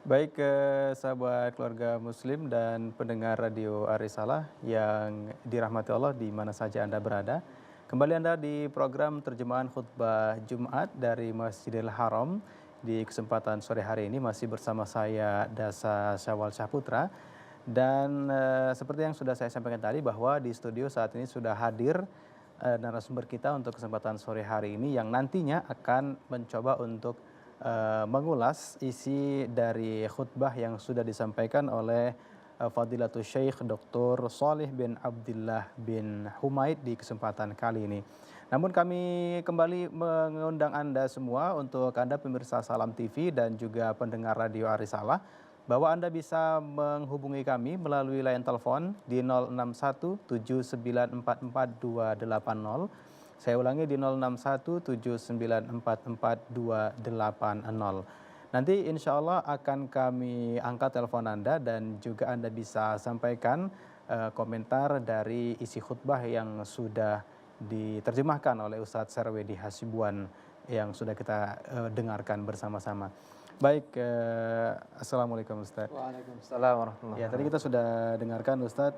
Baik, sahabat keluarga muslim dan pendengar radio Arisalah yang dirahmati Allah di mana saja Anda berada. Kembali Anda di program terjemahan khutbah Jumat dari Masjidil Haram. Di kesempatan sore hari ini masih bersama saya Dasa Syawal Syahputra. Dan seperti yang sudah saya sampaikan tadi bahwa di studio saat ini sudah hadir narasumber kita untuk kesempatan sore hari ini yang nantinya akan mencoba untuk mengulas isi dari khutbah yang sudah disampaikan oleh Fadilatul Syekh Dr. Shalih bin Abdullah bin Humaid di kesempatan kali ini. Namun kami kembali mengundang Anda semua untuk Anda pemirsa Salam TV dan juga pendengar Radio Arisalah bahwa Anda bisa menghubungi kami melalui line telepon di 061 7944 280. Saya ulangi di 061 7944 280. Nanti insya Allah akan kami angkat telepon Anda dan juga Anda bisa sampaikan komentar dari isi khutbah yang sudah diterjemahkan oleh Ustadz Sarwedi Hasibuan yang sudah kita dengarkan bersama-sama. Baik, Assalamualaikum Ustadz. Waalaikumsalam warahmatullahi Ya, tadi kita wabarakatuh. sudah dengarkan Ustadz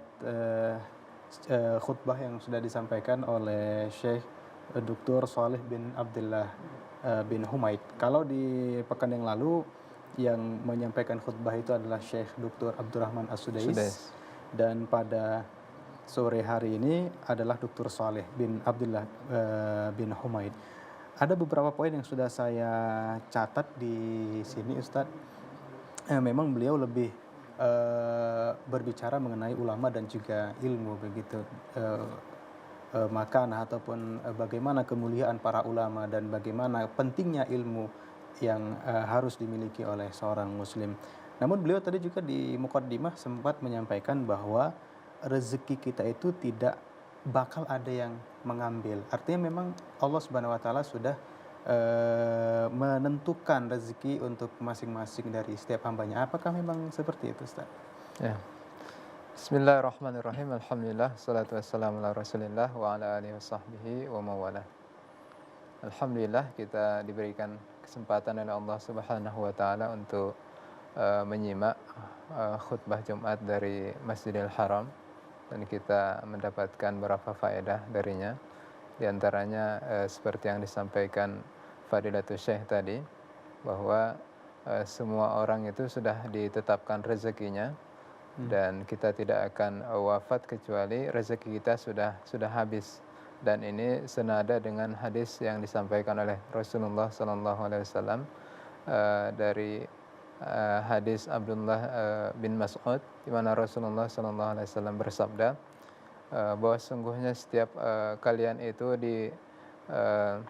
khutbah yang sudah disampaikan oleh Syekh Dr. Shalih bin Abdullah bin Humaid. Kalau di pekan yang lalu yang menyampaikan khutbah itu adalah Syekh Dr. Abdurrahman As-Sudais Sudes. dan pada sore hari ini adalah Dr. Shalih bin Abdullah bin Humaid. Ada beberapa poin yang sudah saya catat di sini Ustadz. Memang beliau lebih berbicara mengenai ulama dan juga ilmu begitu, makanah ataupun bagaimana kemuliaan para ulama dan bagaimana pentingnya ilmu yang harus dimiliki oleh seorang muslim. Namun beliau tadi juga di mukaddimah sempat menyampaikan bahwa rezeki kita itu tidak bakal ada yang mengambil. Artinya memang Allah Subhanahu wa taala sudah menentukan rezeki untuk masing-masing dari setiap hambanya. Apakah memang seperti itu, Ustaz? Ya. Bismillahirrahmanirrahim. Alhamdulillah, salatu wassalamu ala Rasulillah wa ala alihi wasahbihi wa mawalah. Alhamdulillah kita diberikan kesempatan oleh Allah Subhanahu wa taala untuk menyimak khutbah Jumat dari Masjidil Haram dan kita mendapatkan beberapa faedah darinya. Di antaranya seperti yang disampaikan Fadilatul Syekh tadi bahwa semua orang itu sudah ditetapkan rezekinya dan kita tidak akan wafat kecuali rezeki kita sudah habis, dan ini senada dengan hadis yang disampaikan oleh Rasulullah sallallahu alaihi wasallam dari hadis Abdullah bin Mas'ud di mana Rasulullah sallallahu alaihi wasallam bersabda bahwa sungguhnya setiap kalian itu uh,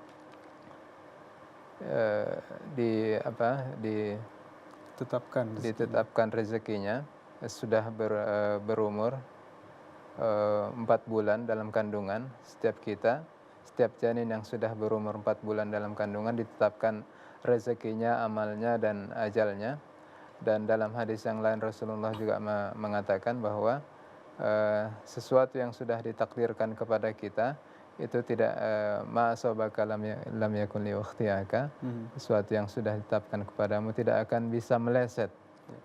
di apa Tetapkan rezekinya. ditetapkan rezekinya sudah berumur 4 bulan dalam kandungan. Setiap janin yang sudah berumur 4 bulan dalam kandungan ditetapkan rezekinya, amalnya, dan ajalnya. Dan dalam hadis yang lain Rasulullah juga mengatakan bahwa sesuatu yang sudah ditakdirkan kepada kita itu tidak ma'asobaka lam yakun liwakhtiyaka, sesuatu yang sudah ditetapkan kepadamu tidak akan bisa meleset.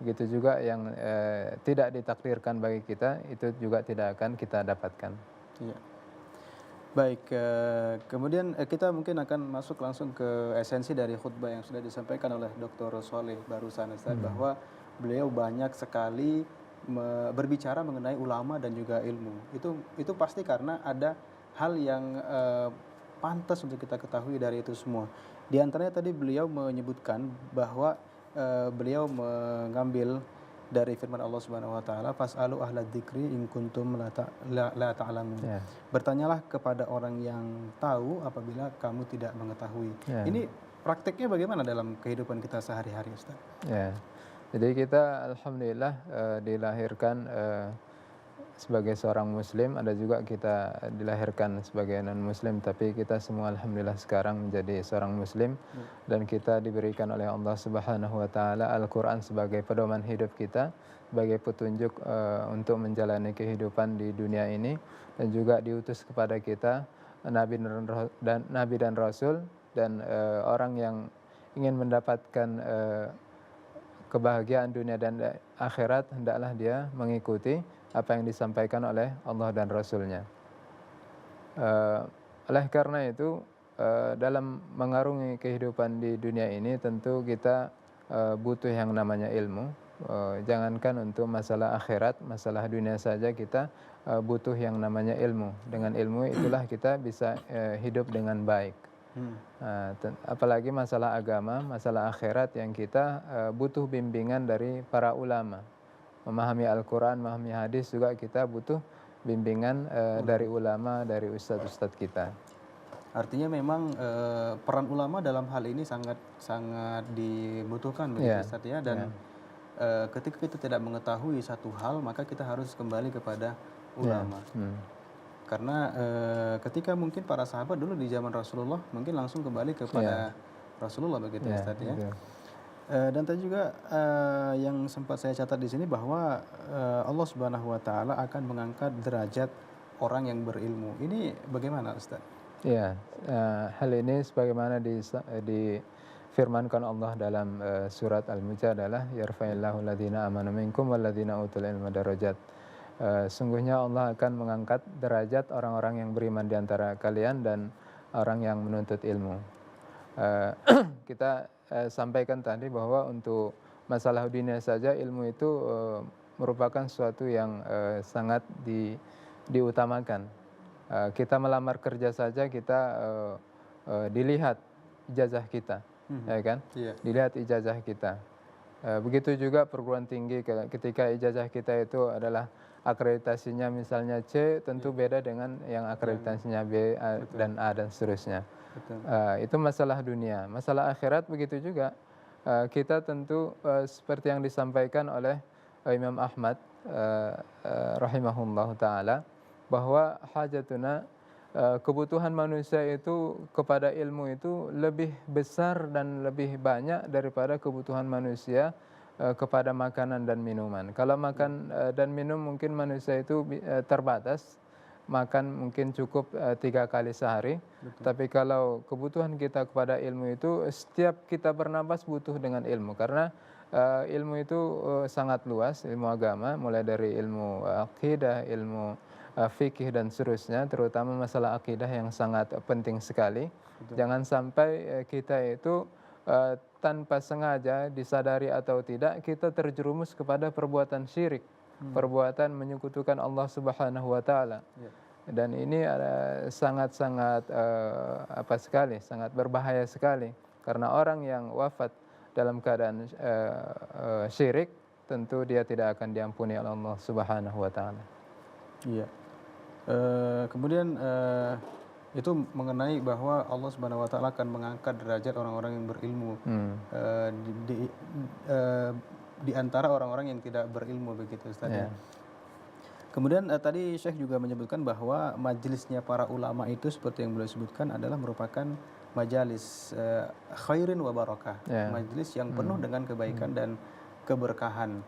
Begitu juga yang tidak ditakdirkan bagi kita itu juga tidak akan kita dapatkan. Iya. Baik, kemudian kita mungkin akan masuk langsung ke esensi dari khutbah yang sudah disampaikan oleh Dr. Shalih barusan, Ustaz, bahwa beliau banyak sekali berbicara mengenai ulama dan juga ilmu. Itu pasti karena ada hal yang pantas untuk kita ketahui dari itu semua. Di antaranya tadi beliau menyebutkan bahwa beliau mengambil dari firman Allah Subhanahu wa taala, fas'alu ahla dzikri in kuntum la ta'lamun. Ya. Bertanyalah kepada orang yang tahu apabila kamu tidak mengetahui. Ya. Ini prakteknya bagaimana dalam kehidupan kita sehari-hari, Ustaz? Ya. Jadi kita alhamdulillah dilahirkan sebagai seorang muslim, ada juga kita dilahirkan sebagai non muslim, tapi kita semua alhamdulillah sekarang menjadi seorang muslim dan kita diberikan oleh Allah Subhanahu wa taala Al-Qur'an sebagai pedoman hidup kita, sebagai petunjuk untuk menjalani kehidupan di dunia ini, dan juga diutus kepada kita nabi dan rasul dan orang yang ingin mendapatkan kebahagiaan dunia dan akhirat, hendaklah dia mengikuti apa yang disampaikan oleh Allah dan Rasul-Nya. Oleh karena itu, dalam mengarungi kehidupan di dunia ini tentu kita butuh yang namanya ilmu. Jangankan untuk masalah akhirat, masalah dunia saja kita butuh yang namanya ilmu. Dengan ilmu itulah kita bisa hidup dengan baik. Apalagi masalah agama, masalah akhirat yang kita butuh bimbingan dari para ulama. Memahami Al-Quran, memahami hadis juga kita butuh bimbingan dari ulama, dari ustadz-ustadz kita. Artinya memang peran ulama dalam hal ini sangat sangat dibutuhkan begitu Ustaz ya, dan ketika kita tidak mengetahui satu hal maka kita harus kembali kepada ulama. Karena ketika mungkin para sahabat dulu di zaman Rasulullah mungkin langsung kembali kepada Rasulullah begitu Ustaz ya. Dan tadi juga yang sempat saya catat di sini bahwa Allah Subhanahu wa taala akan mengangkat derajat orang yang berilmu. Ini bagaimana Ustaz? Ya, hal ini sebagaimana difirmankan Allah dalam surat Al-Mujadalah, yarfa'illahu alladhina amanu minkum walladhina utul ilma darajat. Sungguhnya Allah akan mengangkat derajat orang-orang yang beriman di antara kalian dan orang yang menuntut ilmu. Kita sampaikan tadi bahwa untuk masalah dunia saja ilmu itu merupakan sesuatu yang sangat diutamakan. Kita melamar kerja saja kita dilihat ijazah kita, ya kan? Dilihat ijazah kita. Begitu juga perguruan tinggi, ketika ijazah kita itu adalah akreditasinya misalnya C, tentu beda dengan yang akreditasinya B dan A dan seterusnya. Itu masalah dunia. Masalah akhirat begitu juga. Kita tentu seperti yang disampaikan oleh Imam Ahmad rahimahullah ta'ala, bahwa hajatuna, kebutuhan manusia itu kepada ilmu itu lebih besar dan lebih banyak daripada kebutuhan manusia kepada makanan dan minuman. Kalau makan dan minum mungkin manusia itu terbatas, makan mungkin cukup 3 kali sehari. Tapi kalau kebutuhan kita kepada ilmu itu, setiap kita bernapas butuh dengan ilmu, karena ilmu itu sangat luas, ilmu agama, mulai dari ilmu akidah, ilmu fikih dan seterusnya, terutama masalah akidah yang sangat penting sekali. Jangan sampai kita itu tanpa sengaja, disadari atau tidak, kita terjerumus kepada perbuatan syirik, perbuatan menyekutukan Allah Subhanahu wa taala. Dan ini sangat-sangat sangat berbahaya sekali, karena orang yang wafat dalam keadaan syirik tentu dia tidak akan diampuni oleh Allah Subhanahu wa taala. Iya. Kemudian itu mengenai bahwa Allah Subhanahu wa taala akan mengangkat derajat orang-orang yang berilmu di antara orang-orang yang tidak berilmu begitu Ustaz. Kemudian tadi Syekh juga menyebutkan bahwa majelisnya para ulama itu seperti yang beliau sebutkan adalah merupakan majalis khairin wa barakah, majelis yang penuh dengan kebaikan dan keberkahan.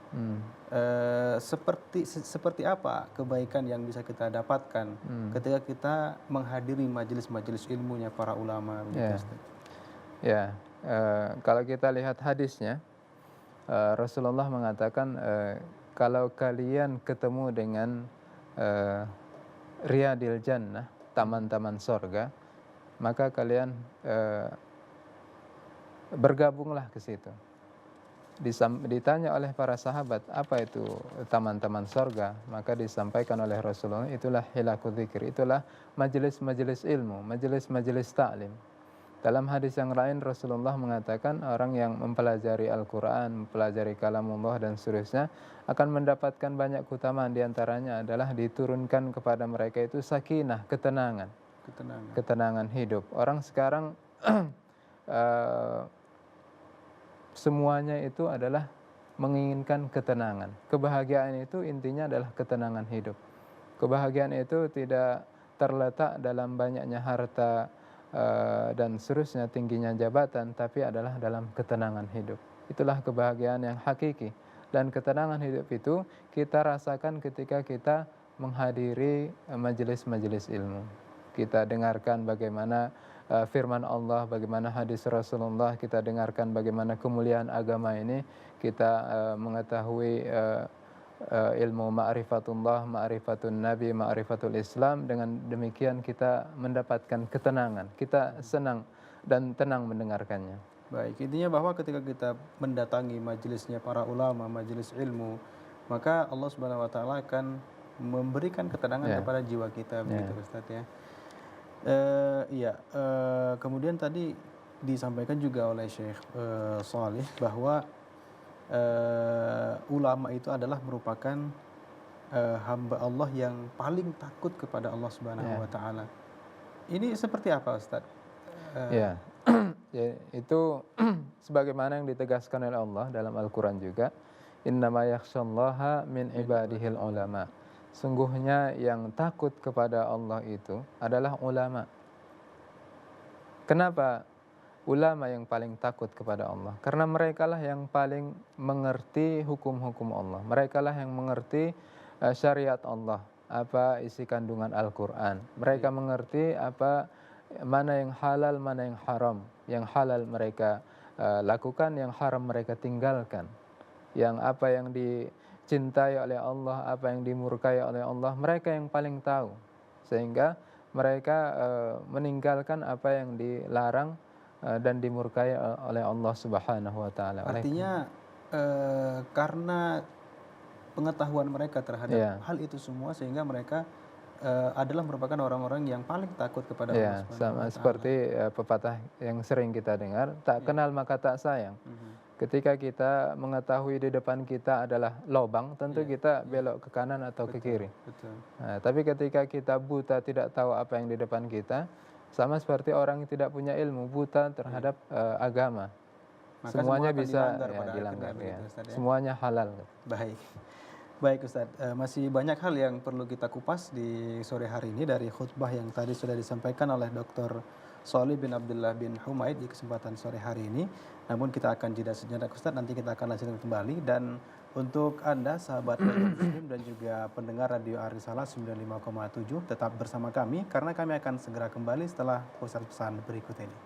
Seperti apa kebaikan yang bisa kita dapatkan ketika kita menghadiri majelis-majelis ilmunya para ulama? Kalau kita lihat hadisnya, Rasulullah mengatakan, kalau kalian ketemu dengan riyadil jannah, taman-taman sorga, maka kalian bergabunglah ke situ. Ditanya oleh para sahabat, apa itu taman-taman sorga? Maka disampaikan oleh Rasulullah, itulah hilaqul dzikr, itulah majelis-majelis ilmu, majelis-majelis ta'lim. Dalam hadis yang lain Rasulullah mengatakan, orang yang mempelajari Al-Quran, mempelajari kalamullah dan seterusnya, akan mendapatkan banyak keutamaan. Di antaranya adalah diturunkan kepada mereka itu sakinah, ketenangan hidup. Orang sekarang semuanya itu adalah menginginkan ketenangan. Kebahagiaan itu intinya adalah ketenangan hidup. Kebahagiaan itu tidak terletak dalam banyaknya harta dan seterusnya, tingginya jabatan, tapi adalah dalam ketenangan hidup. Itulah kebahagiaan yang hakiki. Dan ketenangan hidup itu kita rasakan ketika kita menghadiri majelis-majelis ilmu. Kita dengarkan bagaimana firman Allah, bagaimana hadis Rasulullah, kita dengarkan bagaimana kemuliaan agama ini, kita mengetahui ilmu ma'rifatullah, ma'rifatun nabi, ma'rifatul Islam. Dengan demikian kita mendapatkan ketenangan, kita senang dan tenang mendengarkannya. Baik, intinya bahwa ketika kita mendatangi majelisnya para ulama, majelis ilmu, maka Allah Subhanahu wa taala akan memberikan ketenangan Ya, kepada jiwa kita begitu ya, Ustadz ya. Iya, kemudian tadi disampaikan juga oleh Syekh Shalih bahwa ulama itu adalah merupakan hamba Allah yang paling takut kepada Allah Subhanahu ya, wa taala. Ini seperti apa Ustadz? ya. Ya, itu sebagaimana yang ditegaskan oleh Allah dalam Al-Quran juga, innama yakhshallaha min ibadihil ulama. Sungguhnya yang takut kepada Allah itu adalah ulama. Kenapa ulama yang paling takut kepada Allah? Karena merekalah yang paling mengerti hukum-hukum Allah. Merekalah yang mengerti syariat Allah, apa isi kandungan Al-Quran. Mereka mengerti mana yang halal, mana yang haram. Yang halal mereka lakukan, yang haram mereka tinggalkan. Yang apa yang dicintai oleh Allah, apa yang dimurkai oleh Allah, mereka yang paling tahu. Sehingga mereka meninggalkan apa yang dilarang dan dimurkai oleh Allah Subhanahu wa taala. Artinya karena pengetahuan mereka terhadap Ya, hal itu semua sehingga mereka adalah merupakan orang-orang yang paling takut kepada Allah ya, Subhanahu sama wa taala. seperti pepatah yang sering kita dengar, tak kenal maka tak sayang. Mhm. Ketika kita mengetahui di depan kita adalah lobang, tentu Iya, kita belok ke kanan atau ke betul, kiri. betul. Nah, tapi ketika kita buta, tidak tahu apa yang di depan kita, sama seperti orang yang tidak punya ilmu, buta terhadap agama. Maka semua Semuanya akan bisa dilanggar ya pada akhirnya dilanggar ya. begitu Ustaz ya. Semuanya halal. Baik. Baik Ustadz, masih banyak hal yang perlu kita kupas di sore hari ini dari khutbah yang tadi sudah disampaikan oleh Dr. Shalih bin Abdullah bin Humaid di kesempatan sore hari ini. Namun kita akan jeda sejenak Ustadz, nanti kita akan lanjutkan kembali. Dan untuk Anda sahabat Radio Muslim dan juga pendengar Radio Arisalah 95,7 tetap bersama kami karena kami akan segera kembali setelah pesan-pesan berikut ini.